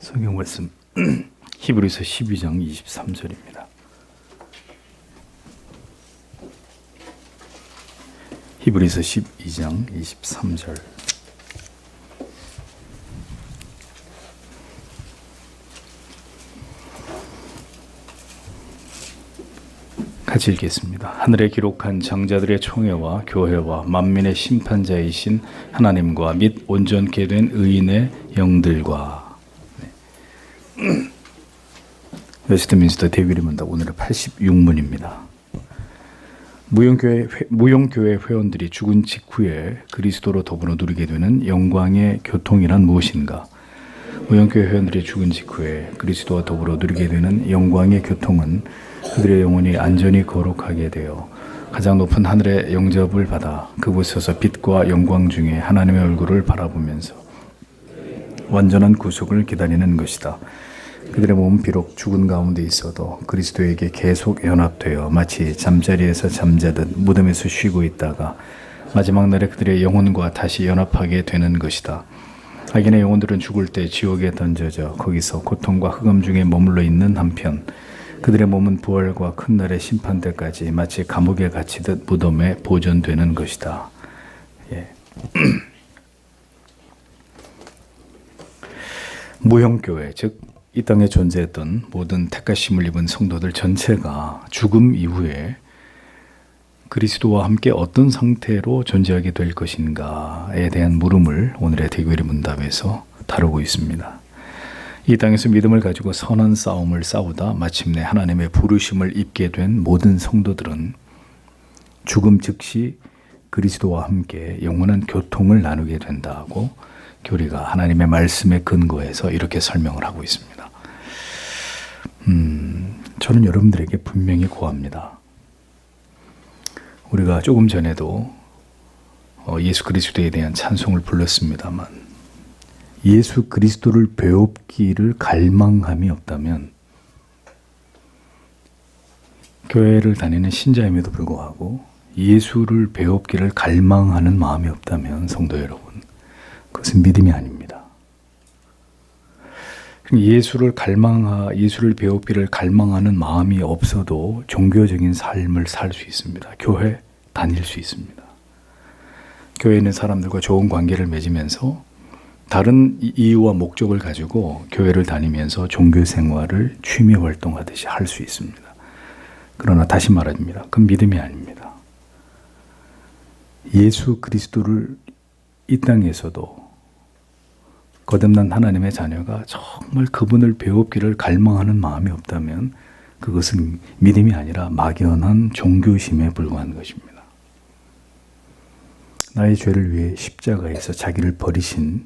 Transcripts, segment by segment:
성경 말씀 히브리서 12장 23절입니다. 히브리서 12장 23절. 같이 읽겠습니다. 하늘에 기록한 장자들의 총회와 교회와 만민의 심판자이신 하나님과 및 온전케 된 의인의 영들과. 웨스트민스터 대규리 문답 오늘의 86문입니다. 무용교회 회원들이 죽은 직후에 그리스도로 더불어 누리게 되는 영광의 교통이란 무엇인가? 무용교회 회원들이 죽은 직후에 그리스도와 더불어 누리게 되는 영광의 교통은 그들의 영혼이 안전히 거룩하게 되어 가장 높은 하늘의 영접을 받아 그곳에서 빛과 영광 중에 하나님의 얼굴을 바라보면서 완전한 구속을 기다리는 것이다. 그들의 몸은 비록 죽은 가운데 있어도 그리스도에게 계속 연합되어 마치 잠자리에서 잠자듯 무덤에서 쉬고 있다가 마지막 날에 그들의 영혼과 다시 연합하게 되는 것이다. 악인의 영혼들은 죽을 때 지옥에 던져져 거기서 고통과 흑암 중에 머물러 있는 한편 그들의 몸은 부활과 큰 날의 심판 때까지 마치 감옥에 갇히듯 무덤에 보존되는 것이다. 무형교회, 즉 이 땅에 존재했던 모든 택하심을 입은 성도들 전체가 죽음 이후에 그리스도와 함께 어떤 상태로 존재하게 될 것인가에 대한 물음을 오늘의 대규리 문답에서 다루고 있습니다. 이 땅에서 믿음을 가지고 선한 싸움을 싸우다 마침내 하나님의 부르심을 입게 된 모든 성도들은 죽음 즉시 그리스도와 함께 영원한 교통을 나누게 된다고 교리가 하나님의 말씀에 근거해서 이렇게 설명을 하고 있습니다. 저는 여러분들에게 분명히 고합니다. 우리가 조금 전에도 예수 그리스도에 대한 찬송을 불렀습니다만 예수 그리스도를 배웁기를 갈망함이 없다면 교회를 다니는 신자임에도 불구하고 예수를 배웁기를 갈망하는 마음이 없다면 성도 여러분, 그것은 믿음이 아닙니다. 예수를 배우기를 갈망하는 마음이 없어도 종교적인 삶을 살 수 있습니다. 교회 다닐 수 있습니다. 교회에 있는 사람들과 좋은 관계를 맺으면서 다른 이유와 목적을 가지고 교회를 다니면서 종교 생활을 취미 활동하듯이 할 수 있습니다. 그러나 다시 말합니다. 그건 믿음이 아닙니다. 예수 그리스도를 이 땅에서도 거듭난 하나님의 자녀가 정말 그분을 배우기를 갈망하는 마음이 없다면 그것은 믿음이 아니라 막연한 종교심에 불과한 것입니다. 나의 죄를 위해 십자가에서 자기를 버리신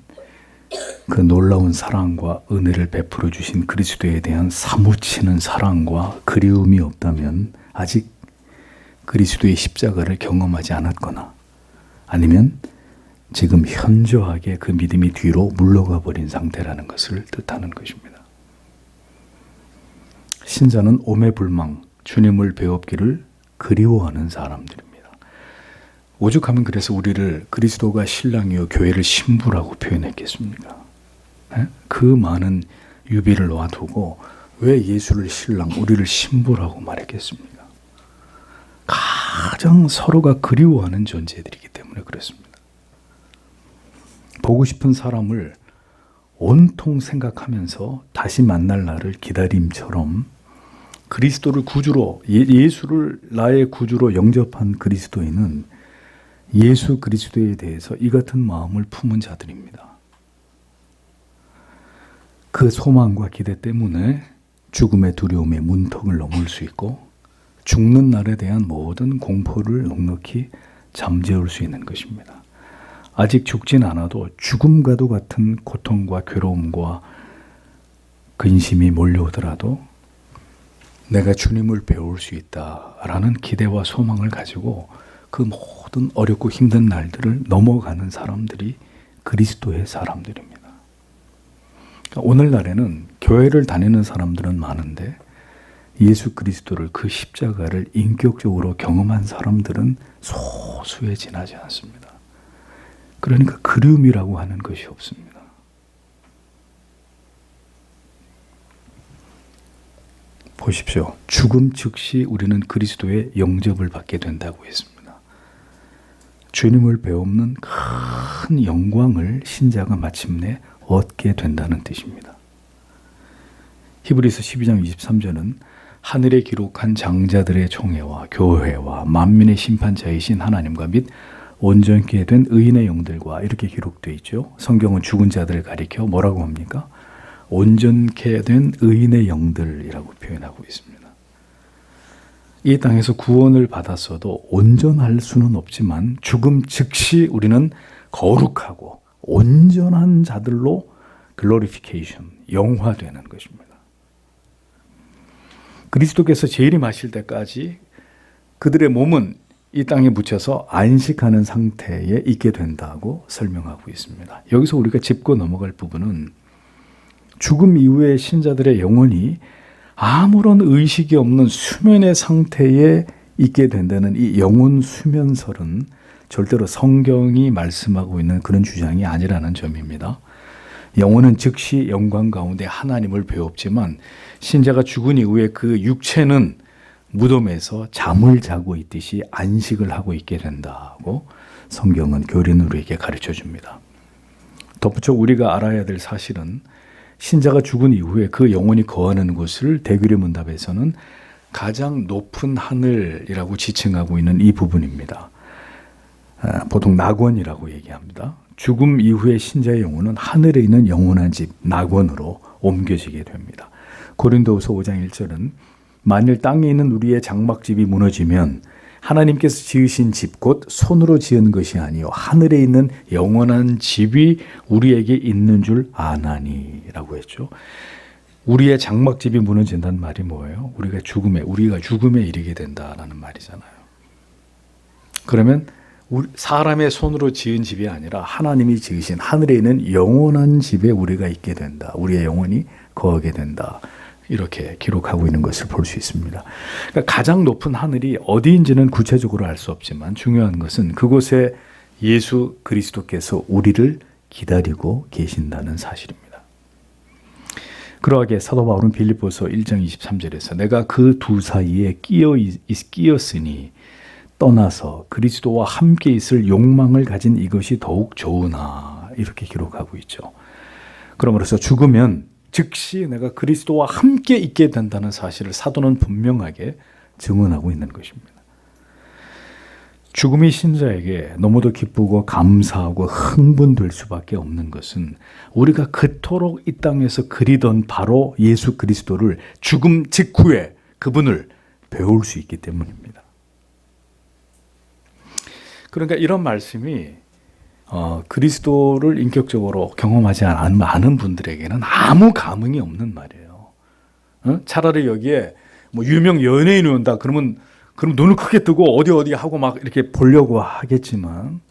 그 놀라운 사랑과 은혜를 베풀어 주신 그리스도에 대한 사무치는 사랑과 그리움이 없다면 아직 그리스도의 십자가를 경험하지 않았거나 아니면 지금 현저하게 그 믿음이 뒤로 물러가 버린 상태라는 것을 뜻하는 것입니다. 신자는 오매불망 주님을 배웁기를 그리워하는 사람들입니다. 오죽하면 그래서 우리를 그리스도가 신랑이요 교회를 신부라고 표현했겠습니까? 그 많은 유비를 놔두고 왜 예수를 신랑, 우리를 신부라고 말했겠습니까? 가장 서로가 그리워하는 존재들이기 때문에 그렇습니다. 보고 싶은 사람을 온통 생각하면서 다시 만날 날을 기다림처럼 그리스도를 구주로, 예수를 나의 구주로 영접한 그리스도인은 예수 그리스도에 대해서 이 같은 마음을 품은 자들입니다. 그 소망과 기대 때문에 죽음의 두려움의 문턱을 넘을 수 있고 죽는 날에 대한 모든 공포를 넉넉히 잠재울 수 있는 것입니다. 아직 죽진 않아도 죽음과도 같은 고통과 괴로움과 근심이 몰려오더라도 내가 주님을 배울 수 있다라는 기대와 소망을 가지고 그 모든 어렵고 힘든 날들을 넘어가는 사람들이 그리스도의 사람들입니다. 오늘날에는 교회를 다니는 사람들은 많은데 예수 그리스도를 그 십자가를 인격적으로 경험한 사람들은 소수에 지나지 않습니다. 그러니까 그리움이라고 하는 것이 없습니다. 보십시오. 죽음 즉시 우리는 그리스도의 영접을 받게 된다고 했습니다. 주님을 배우는 큰 영광을 신자가 마침내 얻게 된다는 뜻입니다. 히브리서 12장 23절은 하늘에 기록한 장자들의 총회와 교회와 만민의 심판자이신 하나님과 및 온전케 된 의인의 영들과 이렇게 기록되어 있죠. 성경은 죽은 자들을 가리켜 뭐라고 합니까? 온전케 된 의인의 영들이라고 표현하고 있습니다. 이 땅에서 구원을 받았어도 온전할 수는 없지만 죽음 즉시 우리는 거룩하고 온전한 자들로 글로리피케이션, 영화되는 것입니다. 그리스도께서 재림하실 때까지 그들의 몸은 이 땅에 묻혀서 안식하는 상태에 있게 된다고 설명하고 있습니다. 여기서 우리가 짚고 넘어갈 부분은 죽음 이후에 신자들의 영혼이 아무런 의식이 없는 수면의 상태에 있게 된다는 이 영혼 수면설은 절대로 성경이 말씀하고 있는 그런 주장이 아니라는 점입니다. 영혼은 즉시 영광 가운데 하나님을 배웁지만 신자가 죽은 이후에 그 육체는 무덤에서 잠을 자고 있듯이 안식을 하고 있게 된다고 성경은 교리는 우리에게 가르쳐 줍니다. 덧붙여 우리가 알아야 될 사실은 신자가 죽은 이후에 그 영혼이 거하는 곳을 대규례 문답에서는 가장 높은 하늘이라고 지칭하고 있는 이 부분입니다. 보통 낙원이라고 얘기합니다. 죽음 이후에 신자의 영혼은 하늘에 있는 영원한 집 낙원으로 옮겨지게 됩니다. 고린도후서 5장 1절은 만일 땅에 있는 우리의 장막집이 무너지면 하나님께서 지으신 집 곧 손으로 지은 것이 아니요 하늘에 있는 영원한 집이 우리에게 있는 줄 아나니 라고 했죠. 우리의 장막집이 무너진다는 말이 뭐예요? 우리가 죽음에 이르게 된다라는 말이잖아요. 그러면 사람의 손으로 지은 집이 아니라 하나님이 지으신 하늘에 있는 영원한 집에 우리가 있게 된다. 우리의 영혼이 거하게 된다. 이렇게 기록하고 있는 것을 볼 수 있습니다. 그러니까 가장 높은 하늘이 어디인지는 구체적으로 알 수 없지만 중요한 것은 그곳에 예수 그리스도께서 우리를 기다리고 계신다는 사실입니다. 그러하게 사도 바울은 빌립보서 1장 23절에서 내가 그 두 사이에 끼었으니 떠나서 그리스도와 함께 있을 욕망을 가진 이것이 더욱 좋으나 이렇게 기록하고 있죠. 그러므로서 죽으면 즉시 내가 그리스도와 함께 있게 된다는 사실을 사도는 분명하게 증언하고 있는 것입니다. 죽음이 신자에게 너무도 기쁘고 감사하고 흥분될 수밖에 없는 것은 우리가 그토록 이 땅에서 그리던 바로 예수 그리스도를 죽음 직후에 그분을 배울 수 있기 때문입니다. 그러니까 이런 말씀이 그리스도를 인격적으로 경험하지 않은 분들에게는 아무 감흥이 없는 말이에요. 차라리 여기에 뭐 유명 연예인이 온다 그럼 눈을 크게 뜨고 어디 하고 막 이렇게 보려고 하겠지만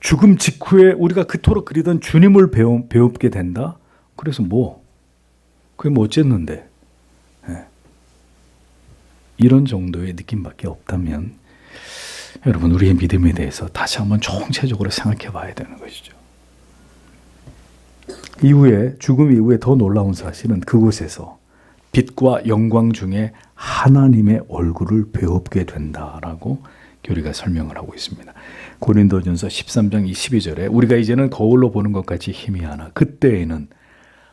죽음 직후에 우리가 그토록 그리던 주님을 배웁게 된다? 그래서 그게 뭐 어쨌는데 이런 정도의 느낌밖에 없다면 여러분 우리의 믿음에 대해서 다시 한번 총체적으로 생각해 봐야 되는 것이죠. 죽음 이후에 더 놀라운 사실은 그곳에서 빛과 영광 중에 하나님의 얼굴을 배웁게 된다라고 교리가 설명을 하고 있습니다. 고린도전서 13장 22절에 우리가 이제는 거울로 보는 것 같이 희미하나 그때에는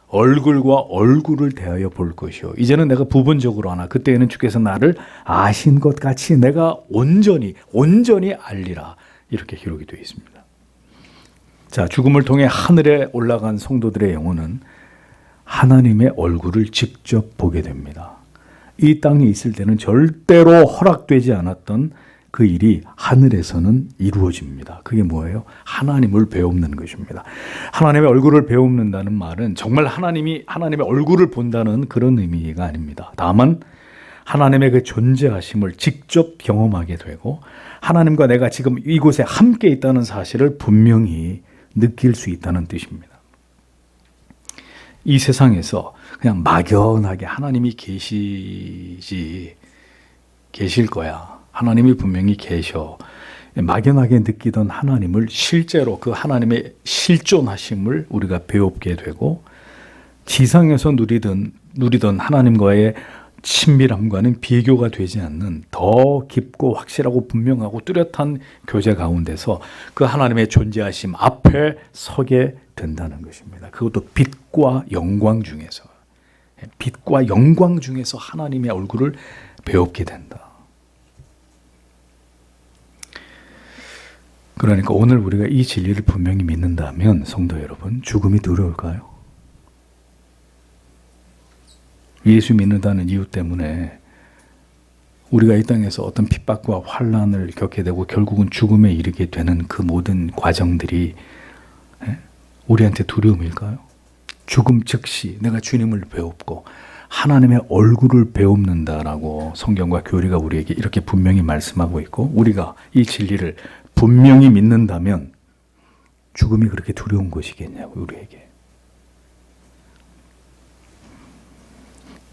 얼굴과 얼굴을 대하여 볼 것이요 이제는 내가 부분적으로 하나 그때에는 주께서 나를 아신 것 같이 내가 온전히 알리라 이렇게 기록이 되어 있습니다. 자, 죽음을 통해 하늘에 올라간 성도들의 영혼은 하나님의 얼굴을 직접 보게 됩니다. 이 땅에 있을 때는 절대로 허락되지 않았던 그 일이 하늘에서는 이루어집니다. 그게 뭐예요? 하나님을 배웁는 것입니다. 하나님의 얼굴을 배웁는다는 말은 정말 하나님의 얼굴을 본다는 그런 의미가 아닙니다. 다만 하나님의 그 존재하심을 직접 경험하게 되고 하나님과 내가 지금 이곳에 함께 있다는 사실을 분명히 느낄 수 있다는 뜻입니다. 이 세상에서 그냥 막연하게 하나님이 계실 거야. 하나님이 분명히 계셔. 막연하게 느끼던 하나님을 실제로 그 하나님의 실존하심을 우리가 배우게 되고 지상에서 누리던 하나님과의 친밀함과는 비교가 되지 않는 더 깊고 확실하고 분명하고 뚜렷한 교제 가운데서 그 하나님의 존재하심 앞에 서게 된다는 것입니다. 그것도 빛과 영광 중에서, 빛과 영광 중에서 하나님의 얼굴을 배웁게 된다. 그러니까 오늘 우리가 이 진리를 분명히 믿는다면 성도 여러분, 죽음이 두려울까요? 예수 믿는다는 이유 때문에 우리가 이 땅에서 어떤 핍박과 환난을 겪게 되고 결국은 죽음에 이르게 되는 그 모든 과정들이 우리한테 두려움일까요? 죽음 즉시 내가 주님을 배웁고 하나님의 얼굴을 배웁는다라고 성경과 교리가 우리에게 이렇게 분명히 말씀하고 있고, 우리가 이 진리를 분명히 믿는다면 죽음이 그렇게 두려운 것이겠냐고, 우리에게.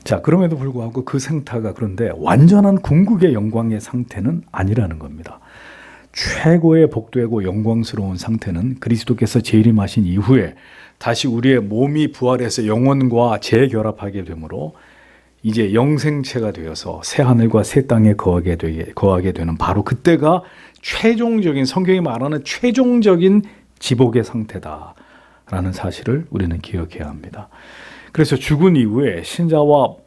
자, 그럼에도 불구하고 그 생태가 그런데 완전한 궁극의 영광의 상태는 아니라는 겁니다. 최고의 복되고 영광스러운 상태는 그리스도께서 재림하신 이후에 다시 우리의 몸이 부활해서 영혼과 재결합하게 되므로 이제 영생체가 되어서 새 하늘과 새 땅에 거하게 되는 바로 그때가 최종적인, 성경이 말하는 최종적인 지복의 상태다라는 사실을 우리는 기억해야 합니다. 그래서 죽은 이후에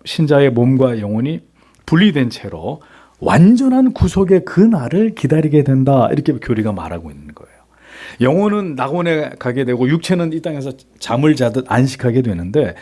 신자의 몸과 영혼이 분리된 채로 완전한 구속의 그 날을 기다리게 된다, 이렇게 교리가 말하고 있는 거예요. 영혼은 낙원에 가게 되고 육체는 이 땅에서 잠을 자듯 안식하게 되는데,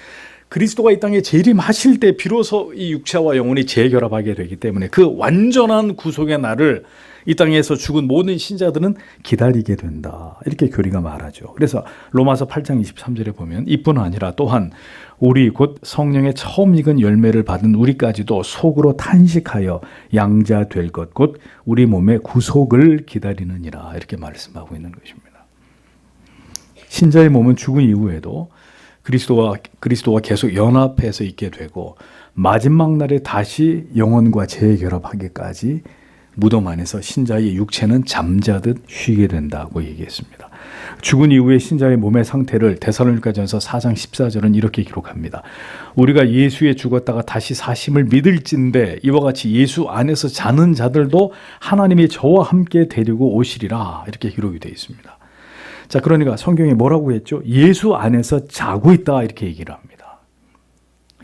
그리스도가 이 땅에 재림하실 때 비로소 이 육체와 영혼이 재결합하게 되기 때문에 그 완전한 구속의 날을 이 땅에서 죽은 모든 신자들은 기다리게 된다, 이렇게 교리가 말하죠. 그래서 로마서 8장 23절에 보면 이뿐 아니라 또한 우리 곧 성령의 처음 익은 열매를 받은 우리까지도 속으로 탄식하여 양자 될 것 곧 우리 몸의 구속을 기다리느니라, 이렇게 말씀하고 있는 것입니다. 신자의 몸은 죽은 이후에도 그리스도와 계속 연합해서 있게 되고 마지막 날에 다시 영혼과 재결합하기까지 무덤 안에서 신자의 육체는 잠자듯 쉬게 된다고 얘기했습니다. 죽은 이후에 신자의 몸의 상태를 데살로니가전서 4장 14절은 이렇게 기록합니다. 우리가 예수에 죽었다가 다시 사심을 믿을진대 이와 같이 예수 안에서 자는 자들도 하나님이 저와 함께 데리고 오시리라, 이렇게 기록이 되어 있습니다. 자, 그러니까 성경에 뭐라고 했죠? 예수 안에서 자고 있다, 이렇게 얘기를 합니다.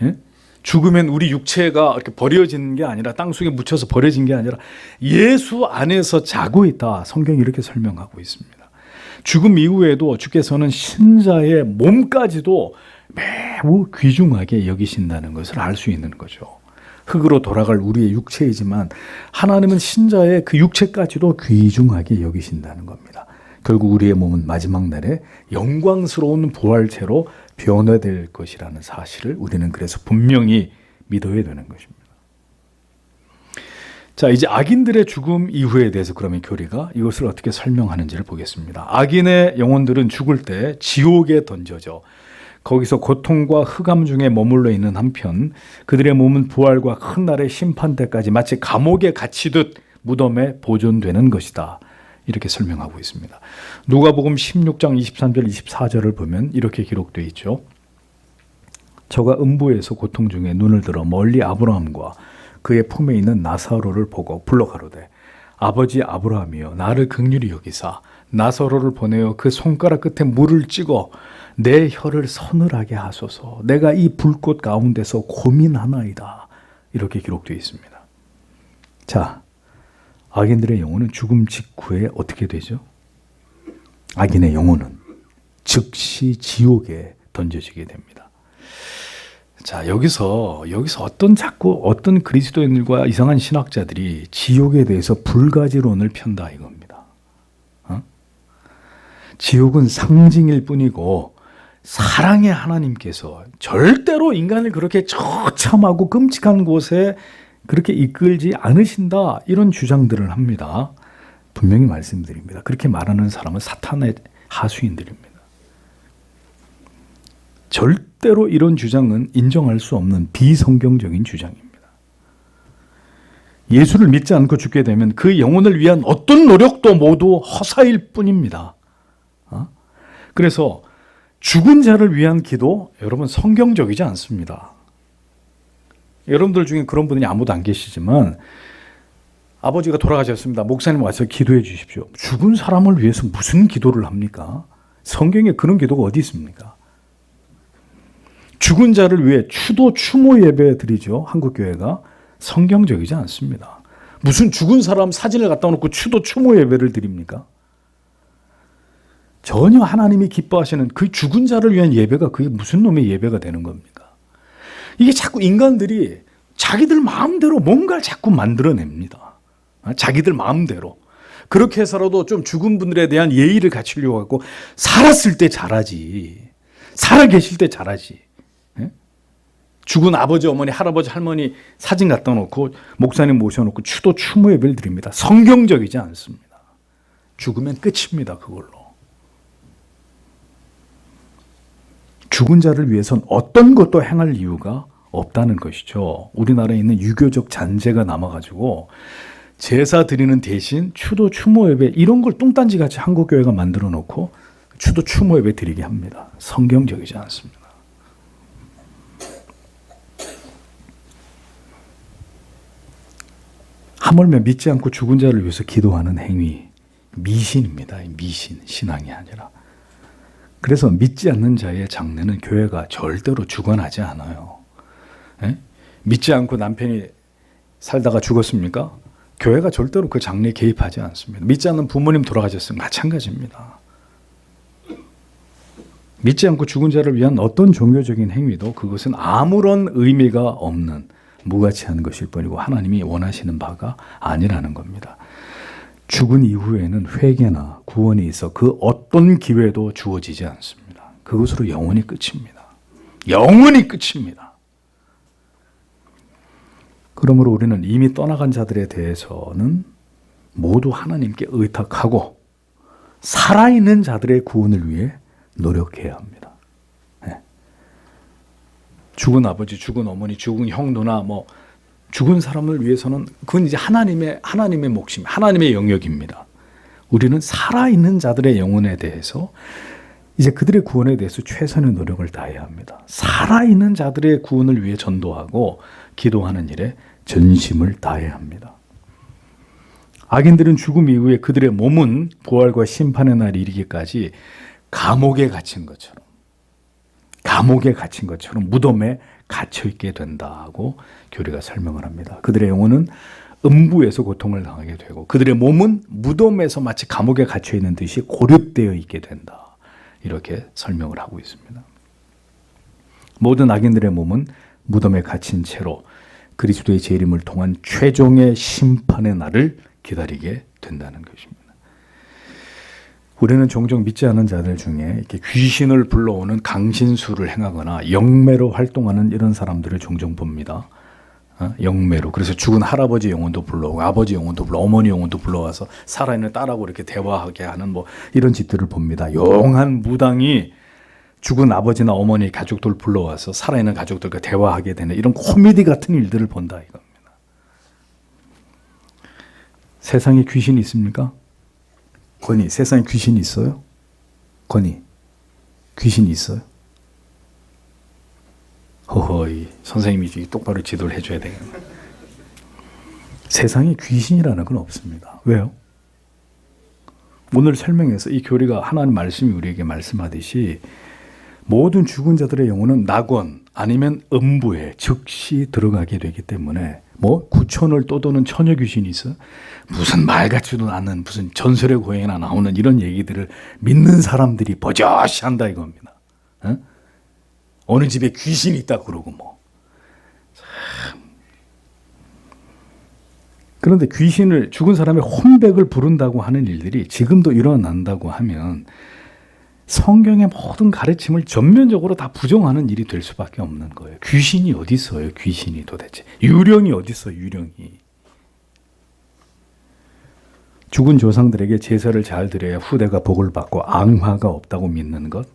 예? 죽으면 우리 육체가 이렇게 버려지는 게 아니라, 땅속에 묻혀서 버려진 게 아니라 예수 안에서 자고 있다, 성경이 이렇게 설명하고 있습니다. 죽음 이후에도 주께서는 신자의 몸까지도 매우 귀중하게 여기신다는 것을 알 수 있는 거죠. 흙으로 돌아갈 우리의 육체이지만 하나님은 신자의 그 육체까지도 귀중하게 여기신다는 겁니다. 결국 우리의 몸은 마지막 날에 영광스러운 부활체로 변화될 것이라는 사실을 우리는 그래서 분명히 믿어야 되는 것입니다. 자, 이제 악인들의 죽음 이후에 대해서 그러면 교리가 이것을 어떻게 설명하는지를 보겠습니다. 악인의 영혼들은 죽을 때 지옥에 던져져 거기서 고통과 흑암 중에 머물러 있는 한편 그들의 몸은 부활과 큰 날의 심판 때까지 마치 감옥에 갇히듯 무덤에 보존되는 것이다, 이렇게 설명하고 있습니다. 누가복음 16장 23절 24절을 보면 이렇게 기록되어 있죠. 저가 음부에서 고통 중에 눈을 들어 멀리 아브라함과 그의 품에 있는 나사로를 보고 불러 가로되 아버지 아브라함이여 나를 긍휼히 여기사 나사로를 보내어 그 손가락 끝에 물을 찍어 내 혀를 서늘하게 하소서. 내가 이 불꽃 가운데서 고민하나이다, 이렇게 기록되어 있습니다. 자, 악인들의 영혼은 죽음 직후에 어떻게 되죠? 악인의 영혼은 즉시 지옥에 던져지게 됩니다. 자, 여기서 어떤 그리스도인들과 이상한 신학자들이 지옥에 대해서 불가지론을 편다, 이겁니다. 지옥은 상징일 뿐이고 사랑의 하나님께서 절대로 인간을 그렇게 처참하고 끔찍한 곳에 그렇게 이끌지 않으신다, 이런 주장들을 합니다. 분명히 말씀드립니다. 그렇게 말하는 사람은 사탄의 하수인들입니다. 절대로 이런 주장은 인정할 수 없는 비성경적인 주장입니다. 예수를 믿지 않고 죽게 되면 그 영혼을 위한 어떤 노력도 모두 허사일 뿐입니다. 그래서 죽은 자를 위한 기도, 여러분 성경적이지 않습니다. 여러분들 중에 그런 분이 아무도 안 계시지만 아버지가 돌아가셨습니다. 목사님 와서 기도해 주십시오. 죽은 사람을 위해서 무슨 기도를 합니까? 성경에 그런 기도가 어디 있습니까? 죽은 자를 위해 추도 추모 예배 드리죠. 한국교회가. 성경적이지 않습니다. 무슨 죽은 사람 사진을 갖다 놓고 추도 추모 예배를 드립니까? 전혀 하나님이 기뻐하시는 그 죽은 자를 위한 예배가 그게 무슨 놈의 예배가 되는 겁니까? 이게 자꾸 인간들이 자기들 마음대로 뭔가를 자꾸 만들어냅니다. 자기들 마음대로. 그렇게 해서라도 좀 죽은 분들에 대한 예의를 갖추려고 하고 살았을 때 잘하지. 살아 계실 때 잘하지. 죽은 아버지, 어머니, 할아버지, 할머니 사진 갖다 놓고 목사님 모셔놓고 추도 추모 예배를 드립니다. 성경적이지 않습니다. 죽으면 끝입니다. 그걸로. 죽은 자를 위해서는 어떤 것도 행할 이유가 없다는 것이죠. 우리나라에 있는 유교적 잔재가 남아가지고 제사 드리는 대신 추도 추모 예배 이런 걸 뚱딴지같이 한국교회가 만들어 놓고 추도 추모 예배 드리게 합니다. 성경적이지 않습니다. 하물며 믿지 않고 죽은 자를 위해서 기도하는 행위, 미신입니다. 미신, 신앙이 아니라. 그래서 믿지 않는 자의 장례는 교회가 절대로 주관하지 않아요. 에? 믿지 않고 남편이 살다가 죽었습니까? 교회가 절대로 그 장례에 개입하지 않습니다. 믿지 않는 부모님 돌아가셨으면 마찬가지입니다. 믿지 않고 죽은 자를 위한 어떤 종교적인 행위도 그것은 아무런 의미가 없는 무가치한 것일 뿐이고 하나님이 원하시는 바가 아니라는 겁니다. 죽은 이후에는 회개나 구원이 있어 그 어떤 기회도 주어지지 않습니다. 그것으로 영원히 끝입니다. 영원히 끝입니다. 그러므로 우리는 이미 떠나간 자들에 대해서는 모두 하나님께 의탁하고 살아있는 자들의 구원을 위해 노력해야 합니다. 죽은 아버지, 죽은 어머니, 죽은 형, 누나, 죽은 사람을 위해서는 그건 이제 하나님의 몫입니다. 하나님의 영역입니다. 우리는 살아있는 자들의 영혼에 대해서 이제 그들의 구원에 대해서 최선의 노력을 다해야 합니다. 살아있는 자들의 구원을 위해 전도하고 기도하는 일에 전심을 다해야 합니다. 악인들은 죽음 이후에 그들의 몸은 부활과 심판의 날이 이르기까지 감옥에 갇힌 것처럼 무덤에 갇혀 있게 된다고 교리가 설명을 합니다. 그들의 영혼은 음부에서 고통을 당하게 되고 그들의 몸은 무덤에서 마치 감옥에 갇혀 있는 듯이 고립되어 있게 된다. 이렇게 설명을 하고 있습니다. 모든 악인들의 몸은 무덤에 갇힌 채로 그리스도의 재림을 통한 최종의 심판의 날을 기다리게 된다는 것입니다. 우리는 종종 믿지 않은 자들 중에 이렇게 귀신을 불러오는 강신수를 행하거나 영매로 활동하는 이런 사람들을 종종 봅니다. 영매로. 그래서 죽은 할아버지 영혼도 불러오고 아버지 영혼도 어머니 영혼도 불러와서 살아있는 딸하고 이렇게 대화하게 하는 이런 짓들을 봅니다. 용한 무당이 죽은 아버지나 어머니 가족들 불러와서 살아있는 가족들과 대화하게 되는 이런 코미디 같은 일들을 본다 이겁니다. 세상에 귀신이 있습니까? 권희, 세상에 귀신이 있어요? 권희, 귀신이 있어요? 허허이, 선생님이 똑바로 지도를 해줘야 되겠네. 세상에 귀신이라는 건 없습니다. 왜요? 오늘 설명에서 이 교리가 하나님 말씀이 우리에게 말씀하듯이 모든 죽은 자들의 영혼은 낙원 아니면 음부에 즉시 들어가게 되기 때문에 구천을 떠도는 처녀 귀신이 있어? 무슨 말 같지도 않은 무슨 전설의 고행이나 나오는 이런 얘기들을 믿는 사람들이 버젓이 한다 이겁니다. 어느 집에 귀신이 있다 그러고 참. 그런데 귀신을 죽은 사람의 혼백을 부른다고 하는 일들이 지금도 일어난다고 하면 성경의 모든 가르침을 전면적으로 다 부정하는 일이 될 수밖에 없는 거예요. 귀신이 어디 있어요? 귀신이 도대체. 유령이 어디 있어요? 유령이. 죽은 조상들에게 제사를 잘 드려야 후대가 복을 받고 앙화가 없다고 믿는 것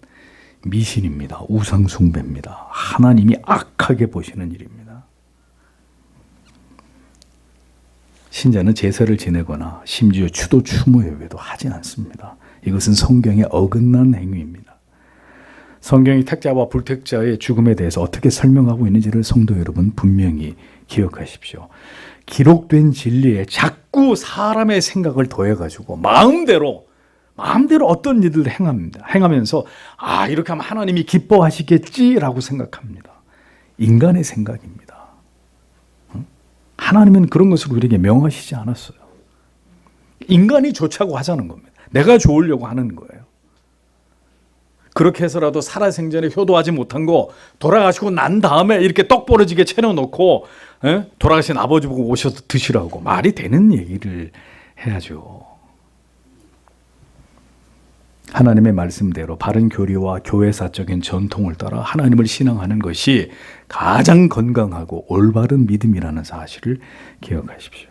미신입니다. 우상 숭배입니다. 하나님이 악하게 보시는 일입니다. 신자는 제사를 지내거나 심지어 추도 추모 예배도 하지 않습니다. 이것은 성경에 어긋난 행위입니다. 성경이 택자와 불택자의 죽음에 대해서 어떻게 설명하고 있는지를 성도 여러분 분명히 기억하십시오. 기록된 진리에 자꾸 사람의 생각을 더해가지고 마음대로 어떤 일을 행하면서 이렇게 하면 하나님이 기뻐하시겠지라고 생각합니다. 인간의 생각입니다. 하나님은 그런 것을 우리에게 명하시지 않았어요. 인간이 좋자고 하자는 겁니다. 내가 좋으려고 하는 거예요. 그렇게 해서라도 살아생전에 효도하지 못한 거 돌아가시고 난 다음에 이렇게 떡 부러지게 차려놓고 돌아가신 아버지 보고 오셔서 드시라고 말이 되는 얘기를 해야죠. 하나님의 말씀대로 바른 교리와 교회사적인 전통을 따라 하나님을 신앙하는 것이 가장 건강하고 올바른 믿음이라는 사실을 기억하십시오.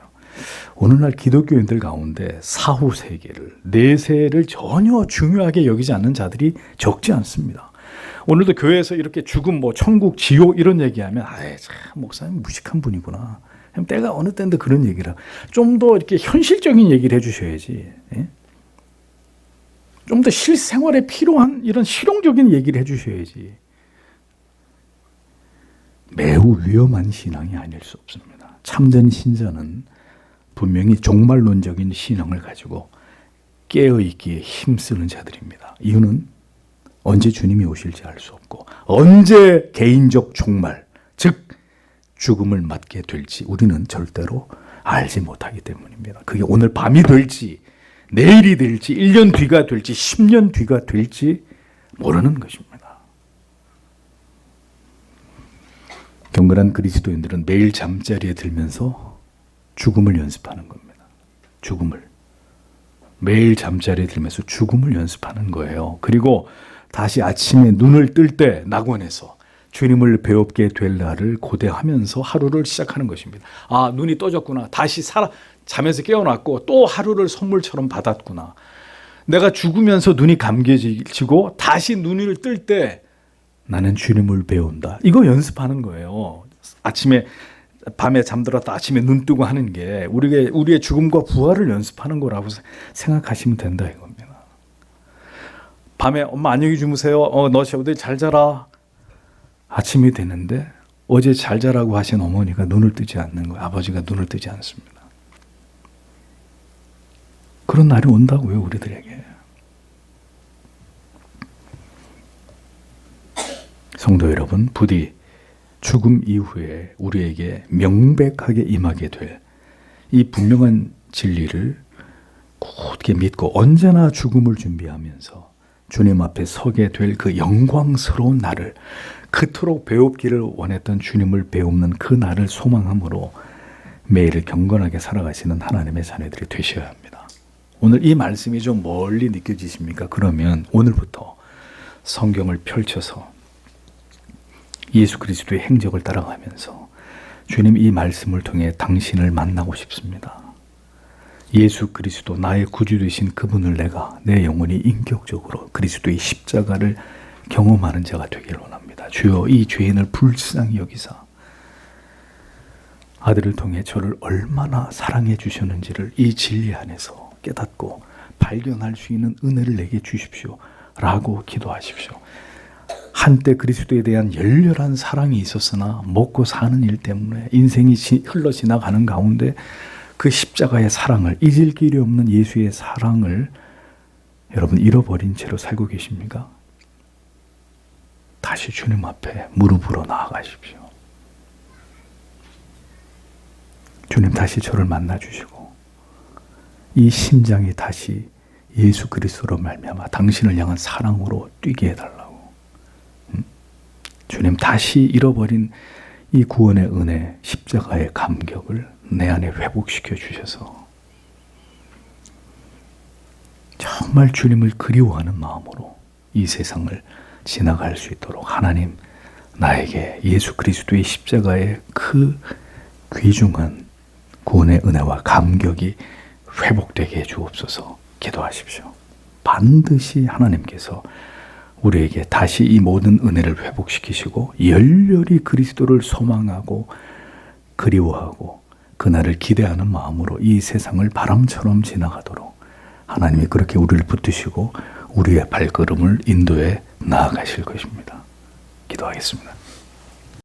오늘날 기독교인들 가운데 사후 세계를, 내세를 전혀 중요하게 여기지 않는 자들이 적지 않습니다. 오늘도 교회에서 이렇게 죽음, 천국, 지옥 이런 얘기하면 참 목사님 무식한 분이구나. 때가 어느 때인데 그런 얘기를 좀 더 이렇게 현실적인 얘기를 해주셔야지. 예? 좀 더 실생활에 필요한 이런 실용적인 얘기를 해주셔야지. 매우 위험한 신앙이 아닐 수 없습니다. 참된 신자는 분명히 종말론적인 신앙을 가지고 깨어있기에 힘쓰는 자들입니다. 이유는 언제 주님이 오실지 알 수 없고 언제 개인적 종말, 즉 죽음을 맞게 될지 우리는 절대로 알지 못하기 때문입니다. 그게 오늘 밤이 될지 내일이 될지 1년 뒤가 될지 10년 뒤가 될지 모르는 것입니다. 경건한 그리스도인들은 매일 잠자리에 들면서 죽음을 연습하는 겁니다. 죽음을. 매일 잠자리에 들면서 죽음을 연습하는 거예요. 그리고 다시 아침에 눈을 뜰 때 낙원에서 주님을 배웁게 될 날을 고대하면서 하루를 시작하는 것입니다. 눈이 떠졌구나. 다시 잠에서 깨어났고 또 하루를 선물처럼 받았구나. 내가 죽으면서 눈이 감겨지고 다시 눈을 뜰 때 나는 주님을 배운다. 이거 연습하는 거예요. 밤에 잠들었다 아침에 눈 뜨고 하는 게 우리의 죽음과 부활을 연습하는 거라고 생각하시면 된다 이겁니다. 밤에 엄마 안녕히 주무세요. 너 어디 잘 자라. 아침이 되는데 어제 잘 자라고 하신 어머니가 눈을 뜨지 않는 거예요. 아버지가 눈을 뜨지 않습니다. 그런 날이 온다고요, 우리들에게. 성도 여러분, 부디 죽음 이후에 우리에게 명백하게 임하게 될 이 분명한 진리를 굳게 믿고 언제나 죽음을 준비하면서 주님 앞에 서게 될 그 영광스러운 날을 그토록 배웁기를 원했던 주님을 배우는 그 날을 소망함으로 매일을 경건하게 살아가시는 하나님의 자녀들이 되셔야 합니다. 오늘 이 말씀이 좀 멀리 느껴지십니까? 그러면 오늘부터 성경을 펼쳐서 예수 그리스도의 행적을 따라가면서 주님 이 말씀을 통해 당신을 만나고 싶습니다. 예수 그리스도 나의 구주 되신 그분을 내가 내 영혼이 인격적으로 그리스도의 십자가를 경험하는 자가 되기를 원합니다. 주여 이 죄인을 불쌍히 여기사 아들을 통해 저를 얼마나 사랑해 주셨는지를 이 진리 안에서 깨닫고 발견할 수 있는 은혜를 내게 주십시오 라고 기도하십시오. 한때 그리스도에 대한 열렬한 사랑이 있었으나 먹고 사는 일 때문에 인생이 흘러 지나가는 가운데 그 십자가의 사랑을, 잊을 길이 없는 예수의 사랑을 여러분 잃어버린 채로 살고 계십니까? 다시 주님 앞에 무릎으로 나아가십시오. 주님 다시 저를 만나 주시고 이 심장이 다시 예수 그리스도로 말미암아 당신을 향한 사랑으로 뛰게 해달라고. 주님 다시 잃어버린 이 구원의 은혜, 십자가의 감격을 내 안에 회복시켜 주셔서 정말 주님을 그리워하는 마음으로 이 세상을 지나갈 수 있도록 하나님 나에게 예수 그리스도의 십자가의 그 귀중한 구원의 은혜와 감격이 회복되게 해 주옵소서. 기도하십시오. 반드시 하나님께서 우리에게 다시 이 모든 은혜를 회복시키시고 열렬히 그리스도를 소망하고 그리워하고 그날을 기대하는 마음으로 이 세상을 바람처럼 지나가도록 하나님이 그렇게 우리를 붙드시고 우리의 발걸음을 인도해 나아가실 것입니다. 기도하겠습니다.